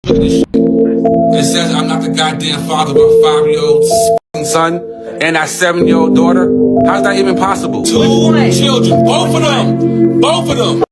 It says I'm not the goddamn father of a 5-year-old son and that 7-year-old daughter. How's that even possible? 2 children, both of them.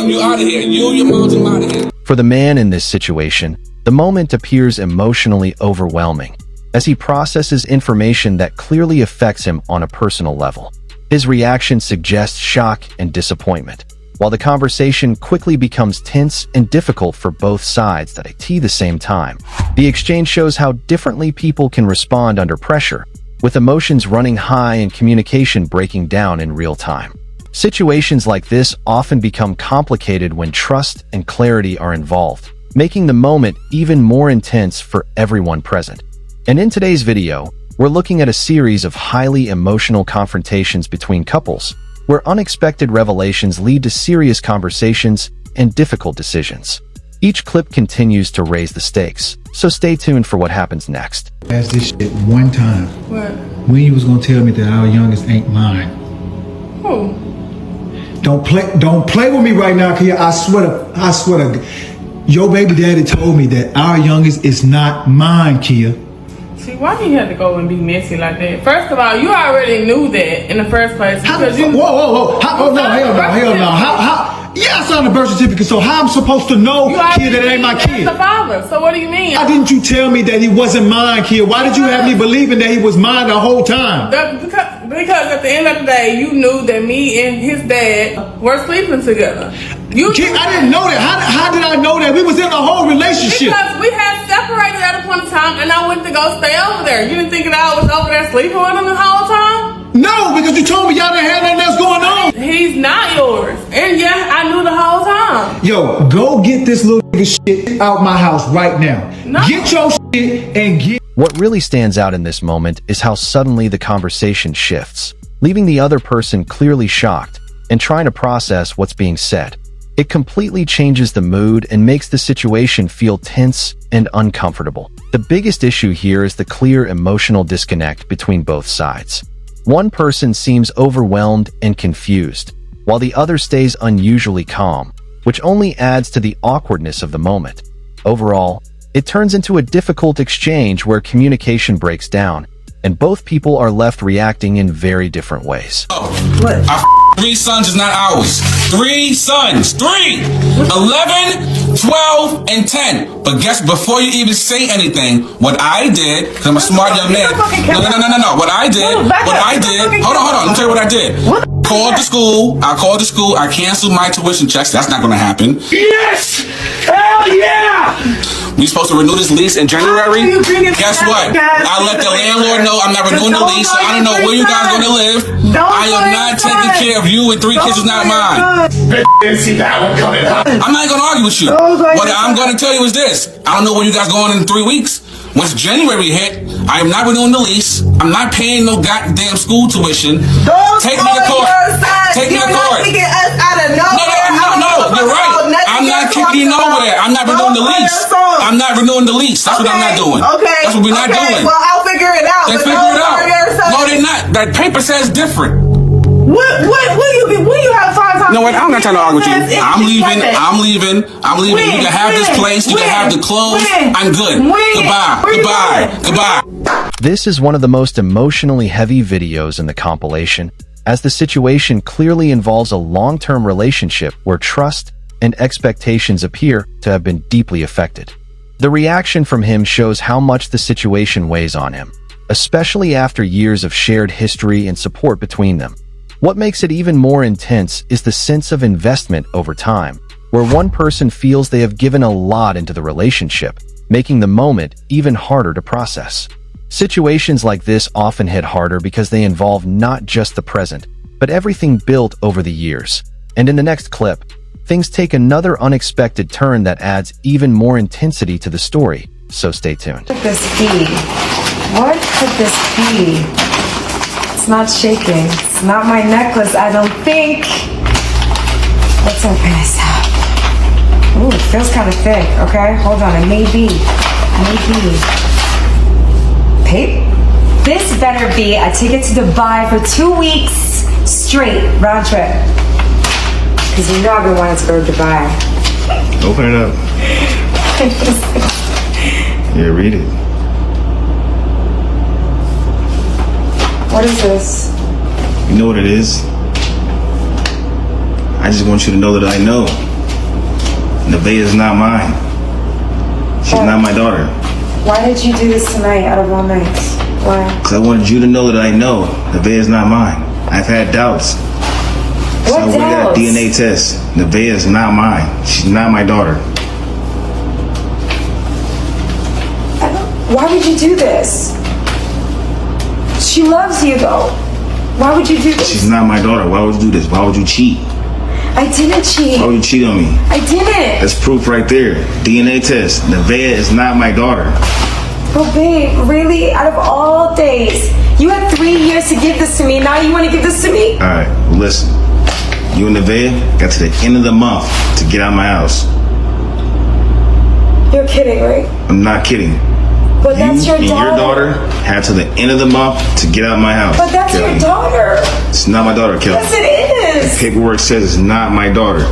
You out of here. You and your mom's out of here. For the man in this situation, the moment appears emotionally overwhelming as he processes information that clearly affects him on a personal level. His reaction suggests shock and disappointment, while the conversation quickly becomes tense and difficult for both sides at the same time. The exchange shows how differently people can respond under pressure, with emotions running high and communication breaking down in real time. Situations like this often become complicated when trust and clarity are involved, making the moment even more intense for everyone present. And in today's video, we're looking at a series of highly emotional confrontations between couples, where unexpected revelations lead to serious conversations and difficult decisions. Each clip continues to raise the stakes, so stay tuned for what happens next. Ask this shit one time. What? When you was gonna tell me that our youngest ain't mine? Who? Don't play with me right now, Kia. I swear to, your baby daddy told me that our youngest is not mine, Kia. See, why do you have to go and be messy like that? First of all, you already knew that in the first place. Whoa. Hell no. How? Yeah, I signed a birth certificate, so how I'm supposed to know, Kia, that it ain't my kid? That's the father, so what do you mean? Why didn't you tell me that he wasn't mine, Kia? Why did you have me believing that he was mine the whole time? Because at the end of the day, you knew that me and his dad were sleeping together. Kid, I didn't know that. How did I know that? We was in a whole relationship. Because we had separated at a point in time, and I went to go stay over there. You didn't think that I was over there sleeping with him the whole time? No, because you told me y'all didn't have nothing else going on. He's not yours. And yeah, I knew the whole time. Yo, go get this little nigga shit out my house right now. No. Get your shit and get... What really stands out in this moment is how suddenly the conversation shifts, leaving the other person clearly shocked and trying to process what's being said. It completely changes the mood and makes the situation feel tense and uncomfortable. The biggest issue here is the clear emotional disconnect between both sides. One person seems overwhelmed and confused, while the other stays unusually calm, which only adds to the awkwardness of the moment. Overall, it turns into a difficult exchange where communication breaks down, and both people are left reacting in very different ways. What? Our 3 sons is not ours. 3 sons. 3! 11, 12, and 10. But guess, before you even say anything, what I did, because I'm a smart young man. No. What I did, hold on. Let me tell you what I did. I called the school. I canceled my tuition checks. That's not going to happen. Yes! Hell yeah! We supposed to renew this lease in January. Guess what? I let the landlord know I'm not renewing the lease. So I don't know where you guys are going to live. I am not taking care of you and 3 kids is not mine. Didn't see that one coming. I'm not going to argue with you. What I'm going to tell you is this. I don't know where you guys going in 3 weeks. Once January hit, I am not renewing the lease. I'm not paying no goddamn school tuition. Take me to court. Take me to court. No, you're right. I'm not kicking you nowhere. I'm not renewing the lease. I'm not renewing the lease. That's what I'm not doing. Okay. That's what we're not doing. Well, I'll figure it out. They figure it out. No, they're not. That paper says different. What you have 5 times? No, wait, I'm not trying to argue with you. I'm leaving. You can have this place. You can have the clothes. I'm good. Goodbye. This is one of the most emotionally heavy videos in the compilation, as the situation clearly involves a long-term relationship where trust and expectations appear to have been deeply affected. The reaction from him shows how much the situation weighs on him, especially after years of shared history and support between them. What makes it even more intense is the sense of investment over time, where one person feels they have given a lot into the relationship, making the moment even harder to process. Situations like this often hit harder because they involve not just the present, but everything built over the years. And in the next clip, things take another unexpected turn that adds even more intensity to the story, so stay tuned. What could this be? What could this be? It's not shaking. It's not my necklace, I don't think. Let's open this up. Ooh, it feels kind of thick, okay? Hold on, it may be. This better be a ticket to Dubai for 2 weeks straight, round trip. Because you know I've been wanting to go to Dubai. Open it up. Yeah, read it. What is this? You know what it is? I just want you to know that I know. Nevaeh is not mine. She's not my daughter. Why did you do this tonight out of all nights? Why? Because I wanted you to know that I know Nevaeh is not mine. I've had doubts. So What I went doubts? got a DNA test. Nevaeh is not mine. She's not my daughter. Why would you do this? She loves you though. Why would you do this? She's not my daughter. Why would you do this? Why would you cheat? I didn't cheat. Why would you cheat on me? I didn't. That's proof right there. DNA test. Nevaeh is not my daughter. Oh babe, really? Out of all days, you had 3 years to give this to me. Now you want to give this to me? Alright, well listen. You and Nevaeh got to the end of the month to get out of my house. You're kidding, right? I'm not kidding. But that's You your and daughter. your daughter had to the end of the month to get out of my house. But that's Kelly. your daughter. It's not my daughter, Kelly. Yes, it is. Paperwork says it's not my daughter.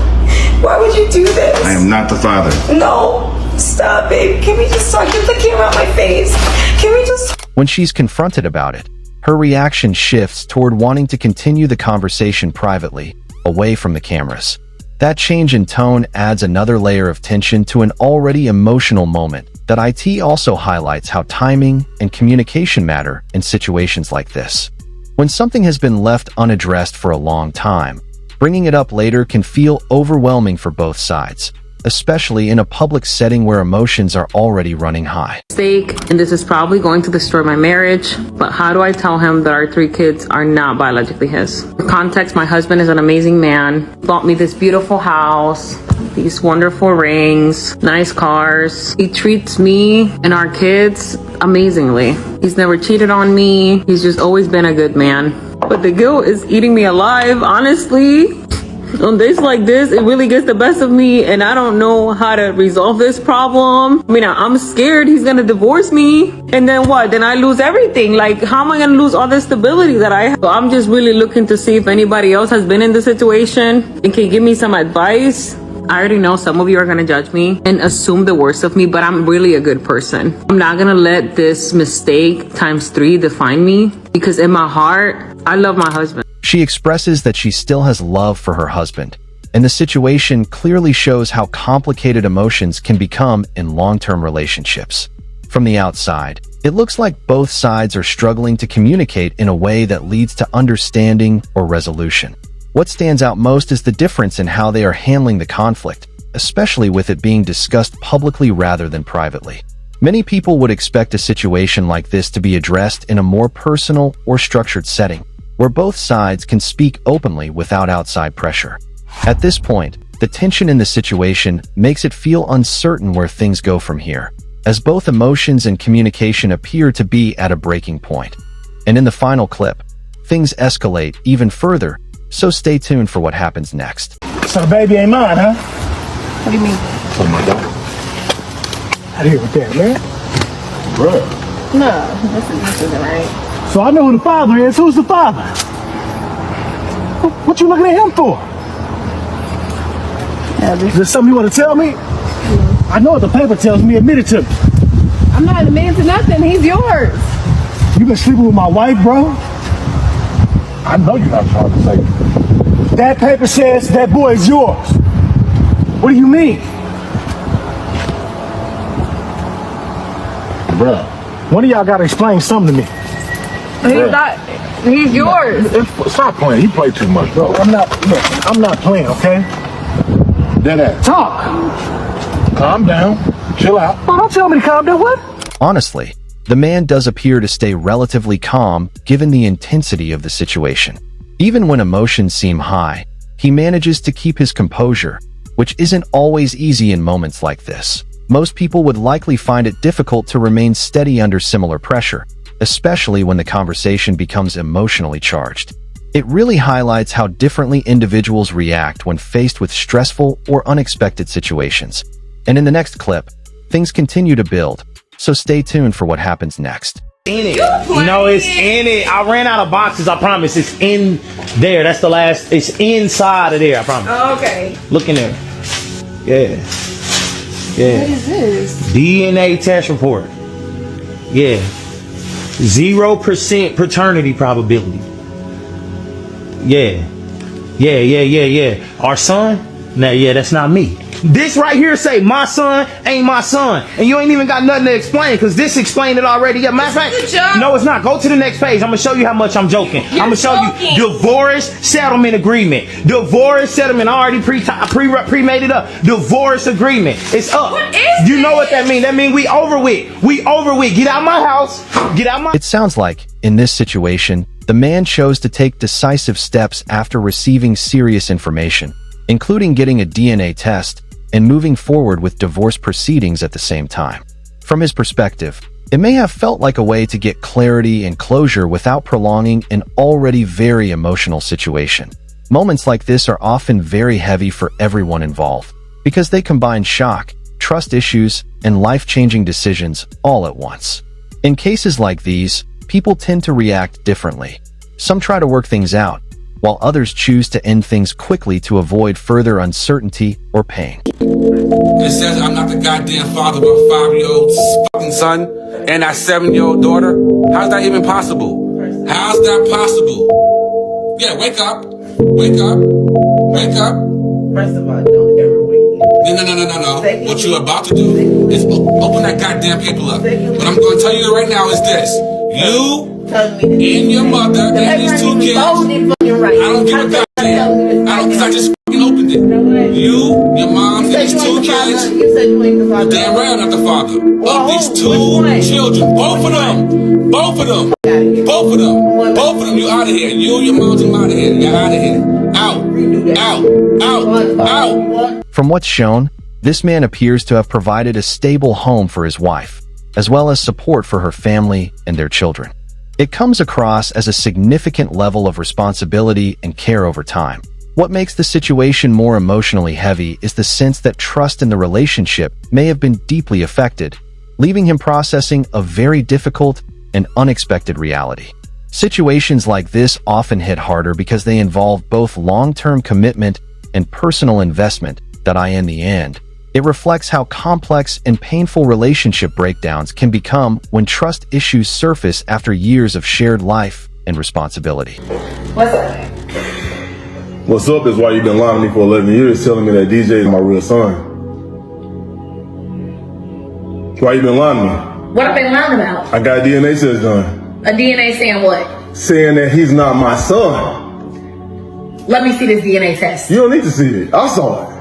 Why would you do this? I am not the father. No. Stop, babe. Can we just talk? Get the camera out my face. Can we just... When she's confronted about it, her reaction shifts toward wanting to continue the conversation privately, away from the cameras. That change in tone adds another layer of tension to an already emotional moment that IT also highlights how timing and communication matter in situations like this. When something has been left unaddressed for a long time, bringing it up later can feel overwhelming for both sides, especially in a public setting where emotions are already running high. Mistake, and this is probably going to destroy my marriage, but how do I tell him that our 3 kids are not biologically his? For context, my husband is an amazing man. He bought me this beautiful house, these wonderful rings, nice cars. He treats me and our kids amazingly. He's never cheated on me. He's just always been a good man. But the guilt is eating me alive, honestly. On days like this, it really gets the best of me, and I don't know how to resolve this problem. I mean, I'm scared he's gonna divorce me, and then what? Then I lose everything. Like, how am I gonna lose all the stability that I have? So I'm just really looking to see if anybody else has been in the situation and can give me some advice. I already know some of you are gonna judge me and assume the worst of me, but I'm really a good person. I'm not gonna let this mistake times 3 define me, because in my heart, I love my husband. She expresses that she still has love for her husband, and the situation clearly shows how complicated emotions can become in long-term relationships. From the outside, it looks like both sides are struggling to communicate in a way that leads to understanding or resolution. What stands out most is the difference in how they are handling the conflict, especially with it being discussed publicly rather than privately. Many people would expect a situation like this to be addressed in a more personal or structured setting, where both sides can speak openly without outside pressure. At this point, the tension in the situation makes it feel uncertain where things go from here, as both emotions and communication appear to be at a breaking point. And in the final clip, things escalate even further, so stay tuned for what happens next. So the baby ain't mine, huh? What do you mean? Oh my God. Out here with that, man. Bruh. No, this isn't right. So I know who the father is. Who's the father? What you looking at him for? Is there something you want to tell me? I know what the paper tells me. Admit it to me. I'm not admitting to nothing. He's yours. You been sleeping with my wife, bro? I know you're not trying to say it. That paper says that boy is yours. What do you mean? Bruh, one of y'all gotta explain something to me. He's not. He's yours. Stop playing. You play too much, bro. I'm not playing, okay? Dead ass. Talk. Calm down. Chill out. Oh, don't tell me to calm down. What? Honestly, the man does appear to stay relatively calm given the intensity of the situation. Even when emotions seem high, he manages to keep his composure, which isn't always easy in moments like this. Most people would likely find it difficult to remain steady under similar pressure, especially when the conversation becomes emotionally charged. It really highlights how differently individuals react when faced with stressful or unexpected situations. And in the next clip, things continue to build, so stay tuned for what happens next. In it. No, it's in it. I ran out of boxes, I promise. It's in there. That's the last. It's inside of there, I promise. Oh, okay. Look in there. Yeah. Yeah. What is this? DNA test report. Yeah. 0% paternity probability. Yeah. Our son? Nah, yeah, that's not me. This right here say my son ain't my son, and you ain't even got nothing to explain because this explained it already. Yeah, matter of fact, no, it's not. Go to the next page. I'm gonna show you how much I'm joking. I'm gonna show you divorce settlement agreement. Divorce settlement. I already pre-made it up. Divorce agreement. It's up. What is you know what that mean? That mean we over with. We over with. Get out my house. Get out my. It sounds like, in this situation, the man chose to take decisive steps after receiving serious information, including getting a DNA test and moving forward with divorce proceedings at the same time. From his perspective, it may have felt like a way to get clarity and closure without prolonging an already very emotional situation. Moments like this are often very heavy for everyone involved because they combine shock, trust issues, and life-changing decisions all at once. In cases like these, people tend to react differently. Some try to work things out, while others choose to end things quickly to avoid further uncertainty or pain. It says I'm not the goddamn father of a 5-year-old fucking son and that 7-year-old daughter. How's that even possible? How's that possible? Yeah, wake up. Wake up. Wake up. First of all, don't ever wake me up. No. What you're about to do is open that goddamn paper up. What I'm going to tell you right now is this. You and your mother and these 2 kids. I don't give a goddamn. Because I just fucking opened it. You, your mom, and these 2 kids. You're damn right I'm not the father of these 2 children. Both of them. Both of them. Both of them. Both of them. You out of here. You, your mom's out of here. You're out of here. Out. From what's shown, this man appears to have provided a stable home for his wife, as well as support for her family and their children. It comes across as a significant level of responsibility and care over time. What makes the situation more emotionally heavy is the sense that trust in the relationship may have been deeply affected, leaving him processing a very difficult and unexpected reality. Situations like this often hit harder because they involve both long-term commitment and personal investment that, in the end, it reflects how complex and painful relationship breakdowns can become when trust issues surface after years of shared life and responsibility. What's up? What's up is why you've been lying to me for 11 years, telling me that DJ is my real son. Why you been lying to me? What have I been lying about? I got a DNA test done. A DNA saying what? Saying that he's not my son. Let me see this DNA test. You don't need to see it. I saw it.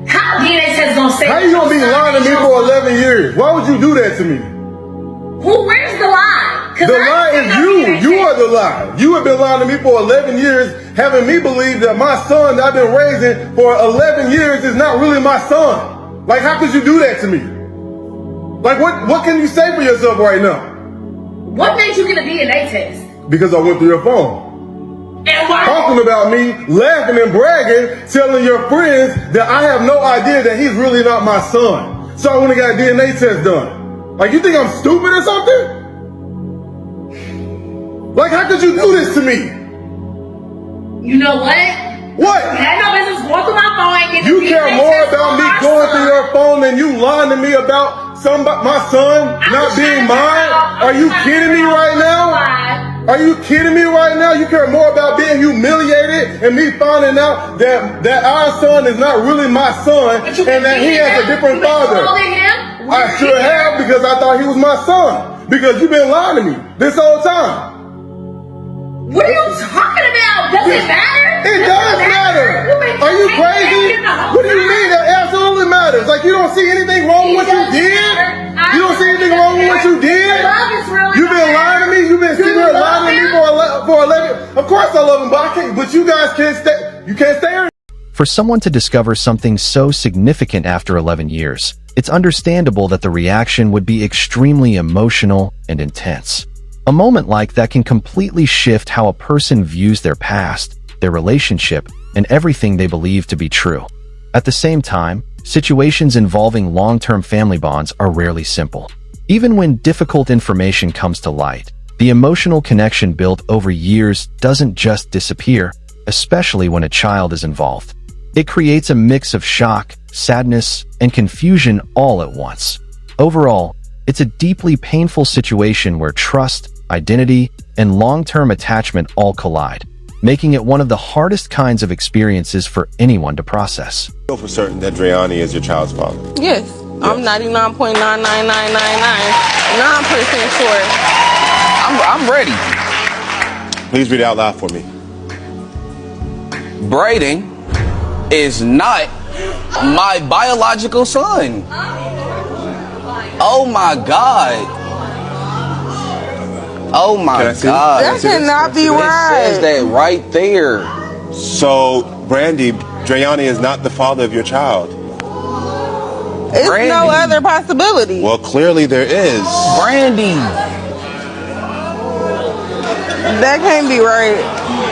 How DNA test gonna say? How you gonna be lying to me for 11 years? Why would you do that to me? Where's the lie? The lie is you. You are the lie. You have been lying to me for 11 years, having me believe that my son that I've been raising for 11 years is not really my son. Like, how could you do that to me? Like, what can you say for yourself right now? What made you get a DNA test? Because I went through your phone. And why? Talking about me, laughing and bragging, telling your friends that I have no idea that he's really not my son. So I went and got a DNA test done. Like, you think I'm stupid or something? Like, how could you do this to me? You know what? What? You had no business going through my phone and getting You a care DNA more test about on me my going son. through your phone than you lying to me about my son not being mine? Are you kidding me right now? Are you kidding me right now? You care more about being humiliated and me finding out that our son is not really my son and that he has a different father. I should have, because I thought he was my son. Because you've been lying to me this whole time. What are you talking about? Does it matter? It does matter. Are you crazy? What do you mean? That absolutely matters. Like, you don't see anything wrong with what you did? You don't see anything wrong with what you did? You've been lying to me. You've been sitting here lying to me for 11. Of course I love him, but I can't. But you guys can't stay. You can't stay here. For someone to discover something so significant after 11 years, it's understandable that the reaction would be extremely emotional and intense. A moment like that can completely shift how a person views their past, their relationship, and everything they believe to be true. At the same time, situations involving long-term family bonds are rarely simple. Even when difficult information comes to light, the emotional connection built over years doesn't just disappear, especially when a child is involved. It creates a mix of shock, sadness, and confusion all at once. Overall, it's a deeply painful situation where trust, identity, and long-term attachment all collide, making it one of the hardest kinds of experiences for anyone to process. I know for certain that Dreani is your child's father. Yes, I'm 99.99999% sure. I'm ready. Please read it out loud for me. Braden is not my biological son. Oh my God. Oh my God. That cannot be right. It says that right there. So, Brandy, Dreani is not the father of your child. It's no other possibility. Well, clearly there is. Brandy. That can't be right.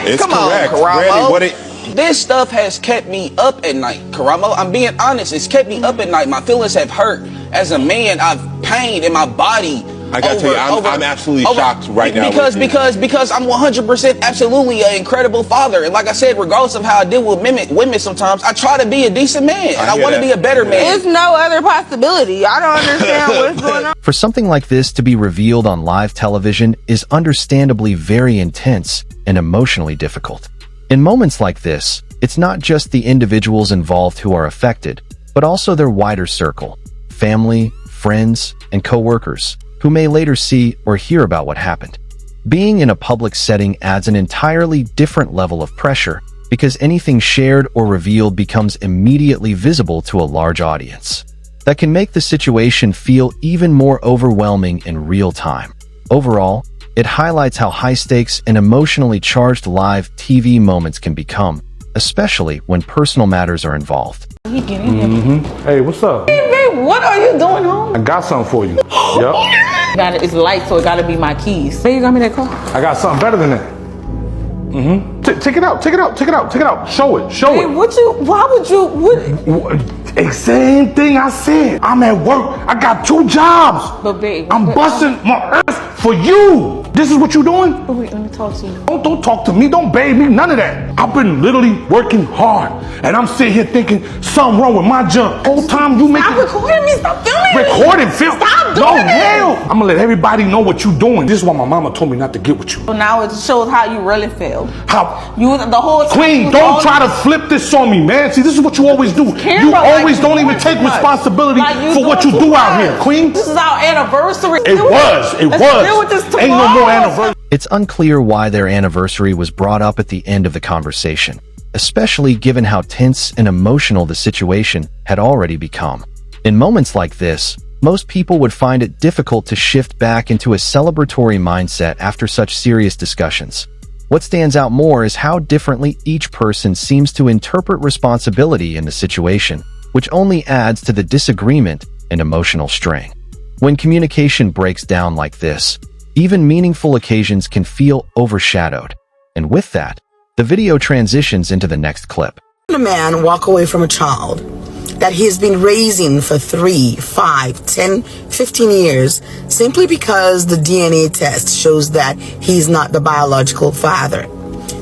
It's Come correct. on, Karamo. Brandy, This stuff has kept me up at night, Karamo. I'm being honest. It's kept me up at night. My feelings have hurt. As a man, I've pain in my body. I gotta tell you, I'm absolutely shocked right now. Because I'm 100% absolutely an incredible father. And like I said, regardless of how I deal with women sometimes, I try to be a decent man. And I want to be a better man. There's no other possibility. I don't understand what's going on. For something like this to be revealed on live television is understandably very intense and emotionally difficult. In moments like this, it's not just the individuals involved who are affected, but also their wider circle, family, friends, and co-workers, who may later see or hear about what happened. Being in a public setting adds an entirely different level of pressure because anything shared or revealed becomes immediately visible to a large audience. That can make the situation feel even more overwhelming in real time. Overall, it highlights how high-stakes and emotionally charged live TV moments can become, especially when personal matters are involved. Hey, what's up? Hey, babe, what are you doing home? I got something for you. Yep. It's light, so it gotta be my keys. Hey, you got me that car? I got something better than that. Take it out. Show it. Hey, why would you? Same thing I said. I'm at work. I got 2 jobs. But babe, I'm busting my ass for you. This is what you doing? But wait, let me talk to you. Don't talk to me. Don't babe me. None of that. I've been literally working hard. And I'm sitting here thinking something wrong with my junk. Whole time you making... Stop recording me. Stop filming me. Recording, film. Stop doing no, it. hell. I'm going to let everybody know what you doing. This is why my mama told me not to get with you. So now it shows how you really feel. How? You the whole time. Queen, don't try to flip this on me, man. See, this is what you always do. You always don't even take responsibility for what you do out here, Queen. This is our anniversary. It was. Ain't no more anniversary. It's unclear why their anniversary was brought up at the end of the conversation, especially given how tense and emotional the situation had already become. In moments like this, most people would find it difficult to shift back into a celebratory mindset after such serious discussions. What stands out more is how differently each person seems to interpret responsibility in the situation, which only adds to the disagreement and emotional strain. When communication breaks down like this, even meaningful occasions can feel overshadowed. And with that, the video transitions into the next clip. A man walk away from a child that he's been raising for 3, 5, 10, 15 years simply because the DNA test shows that he's not the biological father.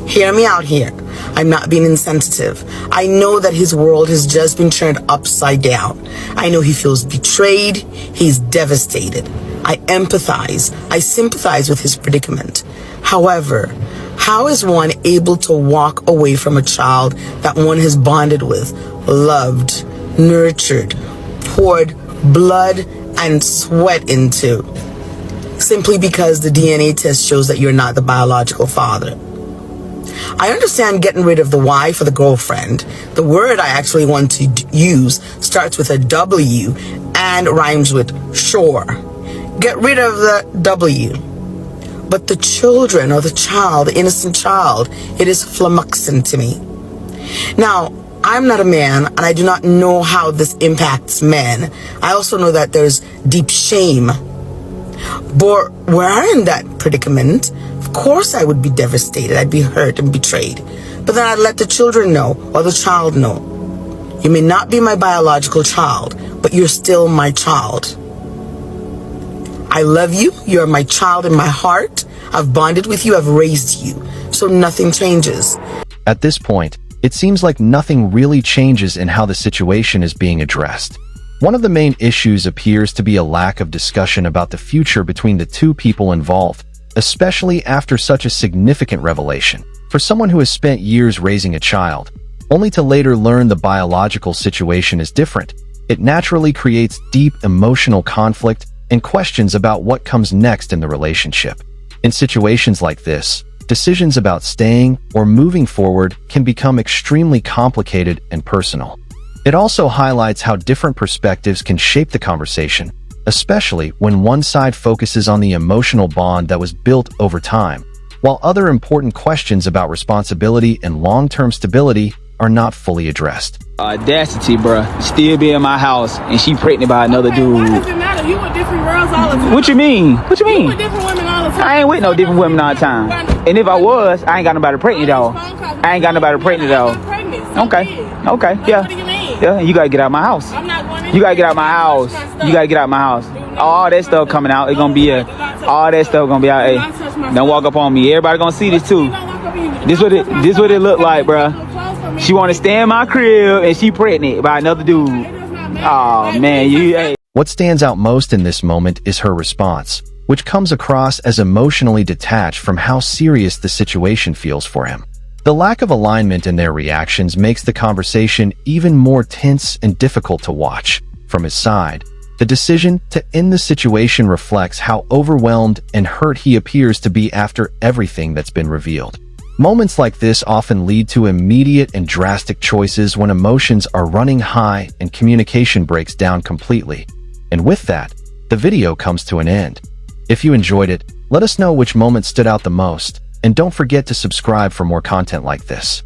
Hear me out here. I'm not being insensitive. I know that his world has just been turned upside down. I know he feels betrayed. He's devastated. I empathize. I sympathize with his predicament. However, how is one able to walk away from a child that one has bonded with, loved, nurtured, poured blood and sweat into, simply because the DNA test shows that you're not the biological father? I understand getting rid of the wife or the girlfriend. The word I actually want to use starts with a W and rhymes with sure. Get rid of the W. But the children or the child, the innocent child, it is flummoxing to me. Now, I'm not a man and I do not know how this impacts men. I also know that there's deep shame. But were I in that predicament, of course I would be devastated. I'd be hurt and betrayed. But then I'd let the children know or the child know. You may not be my biological child, but you're still my child. I love you. You're my child in my heart. I've bonded with you. I've raised you. So nothing changes. At this point, it seems like nothing really changes in how the situation is being addressed. One of the main issues appears to be a lack of discussion about the future between the two people involved, especially after such a significant revelation. For someone who has spent years raising a child, only to later learn the biological situation is different, it naturally creates deep emotional conflict and questions about what comes next in the relationship. In situations like this, decisions about staying or moving forward can become extremely complicated and personal. It also highlights how different perspectives can shape the conversation, especially when one side focuses on the emotional bond that was built over time, while other important questions about responsibility and long-term stability are not fully addressed. Audacity, bruh. Still be in my house and she pregnant by another dude. Why does it matter? You with different girls all the time. What you mean? What you mean? You with different women all the time. I ain't with no different women all the time. And if I was, I ain't got nobody pregnant though. I ain't got nobody pregnant though. Okay. Okay. Yeah. What do you mean? Yeah. You gotta get out of my house. I'm not going in. You gotta get out of my house. You gotta get out of my house. All that stuff coming out. It's gonna be all that stuff gonna be out. Hey, don't walk up on me. Everybody gonna see this too. This what it look like, bruh. She want to stay in my crib and she pregnant by another dude. Oh man, hey. What stands out most in this moment is her response, which comes across as emotionally detached from how serious the situation feels for him. The lack of alignment in their reactions makes the conversation even more tense and difficult to watch. From his side, the decision to end the situation reflects how overwhelmed and hurt he appears to be after everything that's been revealed. Moments like this often lead to immediate and drastic choices when emotions are running high and communication breaks down completely. And with that, the video comes to an end. If you enjoyed it, let us know which moment stood out the most, and don't forget to subscribe for more content like this.